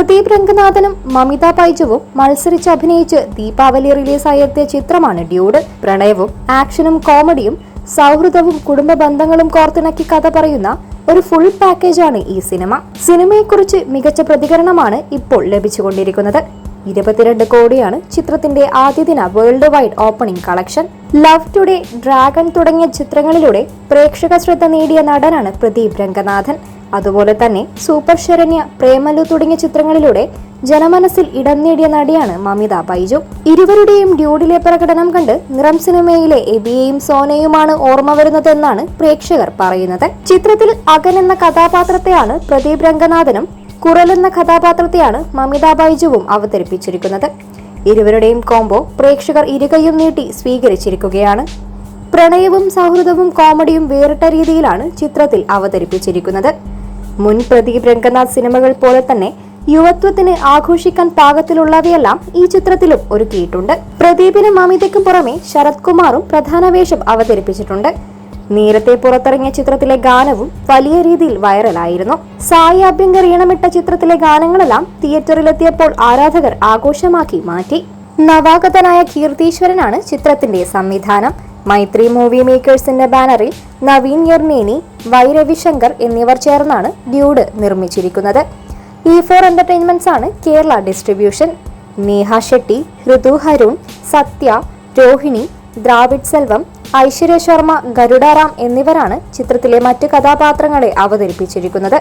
പ്രദീപ് രംഗനാഥനും മമിത ബൈജുവും മത്സരിച്ച് അഭിനയിച്ച് ദീപാവലി റിലീസായി എത്തിയ ചിത്രമാണ് ഡ്യൂഡ്. പ്രണയവും ആക്ഷനും കോമഡിയും സൗഹൃദവും കുടുംബ ബന്ധങ്ങളും കോർത്തിണക്കി കഥ പറയുന്ന ഒരു ഫുൾ പാക്കേജാണ് ഈ സിനിമ. സിനിമയെക്കുറിച്ച് മികച്ച പ്രതികരണമാണ് ഇപ്പോൾ ലഭിച്ചുകൊണ്ടിരിക്കുന്നത്. 22 കോടിയാണ് ചിത്രത്തിന്റെ ആദ്യ ദിന world wide opening collection. Love today, dragon തുടങ്ങിയ ചിത്രങ്ങളിലൂടെ പ്രേക്ഷക ശ്രദ്ധ നേടിയ നടനാണ് പ്രദീപ് രംഗനാഥൻ. അതുപോലെ തന്നെ സൂപ്പർ ശരണ്യ, പ്രേമലു തുടങ്ങിയ ചിത്രങ്ങളിലൂടെ ജനമനസ്സിൽ ഇടം നേടിയ നടിയാണ് മമിത ബൈജു. ഇരുവരുടെയും ഡ്യൂഡിലെ പ്രകടനം കണ്ട് നിറം സിനിമയിലെ എബിയെയും സോനയുമാണ് ഓർമ്മ വരുന്നതെന്നാണ് പ്രേക്ഷകർ പറയുന്നത്. ചിത്രത്തിൽ അകൻ എന്ന കഥാപാത്രത്തെയാണ് പ്രദീപ് രംഗനാഥനും കുറൽ എന്ന കഥാപാത്രത്തെയാണ് മമിത ബൈജുവും അവതരിപ്പിച്ചിരിക്കുന്നത്. ഇരുവരുടെയും കോംബോ പ്രേക്ഷകർ ഇരുകൈയും നീട്ടി സ്വീകരിച്ചിരിക്കുകയാണ്. പ്രണയവും സൗഹൃദവും കോമഡിയും വേറിട്ട രീതിയിലാണ് ചിത്രത്തിൽ അവതരിപ്പിച്ചിരിക്കുന്നത്. മുൻ പ്രദീപ് രംഗനാഥ് സിനിമകൾ പോലെ തന്നെ യുവത്വത്തിന് ആഘോഷിക്കാൻ പാകത്തിലുള്ളവയെല്ലാം ഈ ചിത്രത്തിലും ഒരുക്കിയിട്ടുണ്ട്. പ്രദീപിനും മമിതയ്ക്കും പുറമെ ശരത് കുമാറും പ്രധാന വേഷം അവതരിപ്പിച്ചിട്ടുണ്ട്. നേരത്തെ പുറത്തിറങ്ങിയ ചിത്രത്തിലെ ഗാനവും വലിയ രീതിയിൽ വൈറലായിരുന്നു. സായി അഭ്യങ്കർ ഈണമിട്ട ചിത്രത്തിലെ ഗാനങ്ങളെല്ലാം തിയേറ്ററിലെത്തിയപ്പോൾ ആരാധകർ ആഘോഷമാക്കി മാറ്റി. നവാഗതനായ കീർത്തീശ്വരനാണ് ചിത്രത്തിന്റെ സംവിധാനം. മൈത്രി മൂവി മേക്കേഴ്സിന്റെ ബാനറിൽ നവീൻ യർനേനി, വൈ രവിശങ്കർ എന്നിവർ ചേർന്നാണ് ഡ്യൂഡ് നിർമ്മിച്ചിരിക്കുന്നത്. E4 എന്റർടൈൻമെന്റ്സ് ആണ് കേരള ഡിസ്ട്രിബ്യൂഷൻ. നേഹ ഷെട്ടി, ഋതു ഹരുൺ, സത്യ, രോഹിണി, ദ്രാവിഡ് സെൽവം, ഐശ്വര്യ ശർമ്മ, ഗരുഡ റാം എന്നിവരാണ് ചിത്രത്തിലെ മറ്റ് കഥാപാത്രങ്ങളെ അവതരിപ്പിച്ചിരിക്കുന്നത്.